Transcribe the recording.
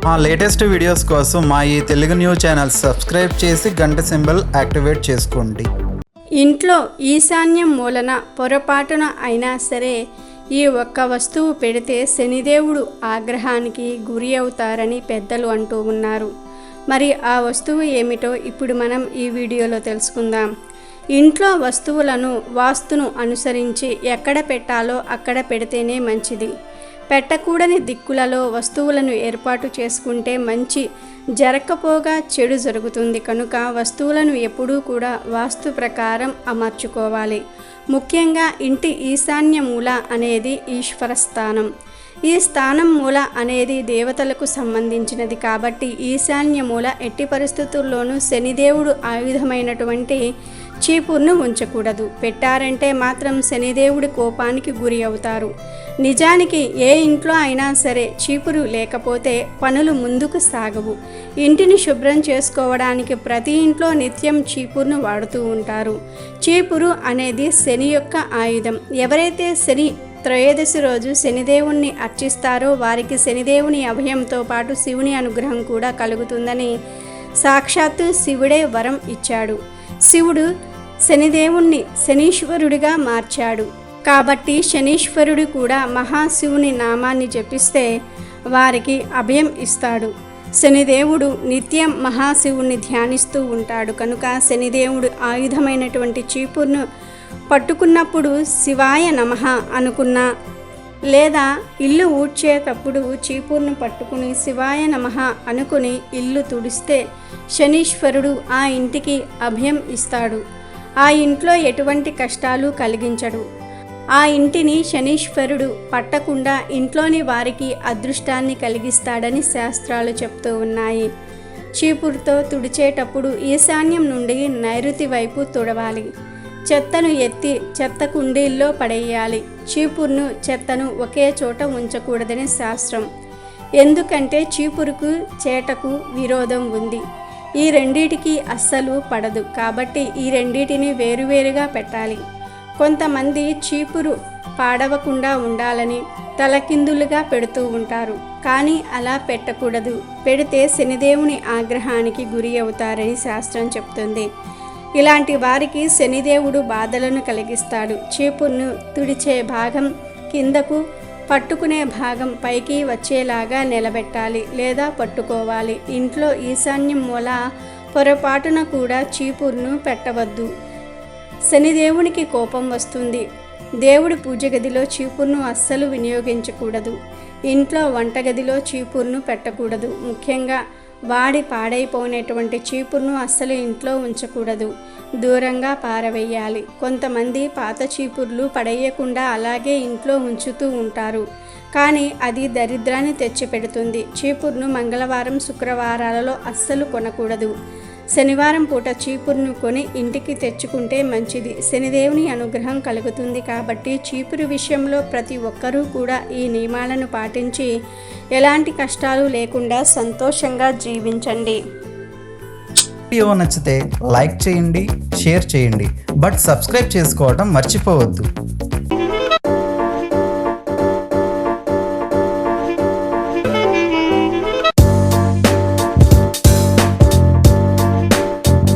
మా latest videos కోసం మా ఈ తెలుగు న్యూస్ ఛానల్ సబ్స్క్రైబ్ చేసి గంట సింబల్ యాక్టివేట్ చేసుకోండి. ఇంట్లో ఈశాన్యం మూలన పొరపాటున అయినా సరే ఈ ఒక్క వస్తువు పెడితే శనిదేవుడు ఆగ్రహానికి గురి అవుతారని పెద్దలు అంటూ ఉన్నారు. మరి ఆ వస్తువు ఏమిటో ఇప్పుడు మనం ఈ వీడియోలో తెలుసుకుందాం. ఇంట్లో వస్తువులను వాస్తును అనుసరించి ఎక్కడ పెట్టాలో అక్కడ పెడితేనే మంచిది. పెట్టకూడని దిక్కులలో వస్తువులను ఏర్పాటు చేసుకుంటే మంచి జరగకపోగా చెడు జరుగుతుంది. కనుక వస్తువులను ఎప్పుడూ కూడా వాస్తు ప్రకారం అమర్చుకోవాలి. ముఖ్యంగా ఇంటి ఈశాన్య మూల అనేది ఈశ్వర స్థానం. ఈ స్థానం మూల అనేది దేవతలకు సంబంధించినది కాబట్టి ఈశాన్య మూల ఎట్టి పరిస్థితుల్లోనూ శనిదేవుడు ఆయుధమైనటువంటి చీపుర్ను ఉంచకూడదు. పెట్టారంటే మాత్రం శనిదేవుడి కోపానికి గురి అవుతారు. నిజానికి ఏ ఇంట్లో అయినా సరే చీపురు లేకపోతే పనులు ముందుకు సాగవు. ఇంటిని శుభ్రం చేసుకోవడానికి ప్రతి ఇంట్లో నిత్యం చీపురును వాడుతూ ఉంటారు. చీపురు అనేది శని యొక్క ఆయుధం. ఎవరైతే శని త్రయోదశి రోజు శనిదేవుణ్ణి అర్చిస్తారో వారికి శనిదేవుని అభయంతో పాటు శివుని అనుగ్రహం కూడా కలుగుతుందని సాక్షాత్తు శివుడే వరం ఇచ్చాడు. శివుడు శనిదేవుణ్ణి శనీశ్వరుడిగా మార్చాడు కాబట్టి శనీశ్వరుడు కూడా మహాశివుని నామాన్ని జపిస్తే వారికి అభయం ఇస్తాడు. శనిదేవుడు నిత్యం మహాశివుణ్ణి ధ్యానిస్తూ ఉంటాడు. కనుక శనిదేవుడు ఆయుధమైనటువంటి చీపురును పట్టుకున్నప్పుడు శివాయ నమః అనుకున్నా లేదా ఇల్లు ఊడ్చేటప్పుడు చీపురును పట్టుకుని శివాయ నమః అనుకుని ఇల్లు తుడిస్తే శనీశ్వరుడు ఆ ఇంటికి అభయం ఇస్తాడు. ఆ ఇంట్లో ఎటువంటి కష్టాలు కలిగించడు. ఆ ఇంటిని శనీశ్వరుడు పట్టకుండా ఇంట్లోని వారికి అదృష్టాన్ని కలిగిస్తాడని శాస్త్రాలు చెప్తూ ఉన్నాయి. చీపురుతో తుడిచేటప్పుడు ఈశాన్యం నుండి నైరుతి వైపు తుడవాలి. చెత్తను ఎత్తి చెత్త కుండీల్లో పడేయాలి. చీపురును చెత్తను ఒకే చోట ఉంచకూడదని శాస్త్రం. ఎందుకంటే చీపురుకు చేటకు విరోధం ఉంది. ఈ రెండిటికి అస్సలు పడదు కాబట్టి ఈ రెండిటిని వేరువేరుగా పెట్టాలి. కొంతమంది చీపురు పాడవకుండా ఉండాలని తలకిందులుగా పెడుతూ ఉంటారు. కానీ అలా పెట్టకూడదు. పెడితే శనిదేవుని ఆగ్రహానికి గురి అవుతారని శాస్త్రం చెప్తుంది. ఇలాంటి వారికి శనిదేవుడు బాధలను కలిగిస్తాడు. చీపురును తుడిచే భాగం కిందకు, పట్టుకునే భాగం పైకి వచ్చేలాగా నిలబెట్టాలి లేదా పట్టుకోవాలి. ఇంట్లో ఈశాన్యం మూల పొరపాటున కూడా చీపురును పెట్టవద్దు. శనిదేవునికి కోపం వస్తుంది. దేవుడి పూజ గదిలో చీపురును అస్సలు వినియోగించకూడదు. ఇంట్లో వంటగదిలో చీపురును పెట్టకూడదు. ముఖ్యంగా వాడి పాడైపోయినటువంటి చీపురును అస్సలు ఇంట్లో ఉంచకూడదు. దూరంగా పారవేయాలి. కొంతమంది పాత చీపుర్లు పడేయకుండా అలాగే ఇంట్లో ఉంచుతూ ఉంటారు. కానీ అది దరిద్రాన్ని తెచ్చిపెడుతుంది. చీపురును మంగళవారం, శుక్రవారాలలో అస్సలు కొనకూడదు. శనివారం పూట చీపురును కొని ఇంటికి తెచ్చుకుంటే మంచిది. శనిదేవుని అనుగ్రహం కలుగుతుంది కాబట్టి చీపురు విషయంలో ప్రతి ఒక్కరూ కూడా ఈ నియమాలను పాటించి ఎలాంటి కష్టాలు లేకుండా సంతోషంగా జీవించండి. వీడియో నచ్చితే లైక్ చేయండి, షేర్ చేయండి, బట్ సబ్స్క్రైబ్ చేసుకోవడం మర్చిపోవద్దు.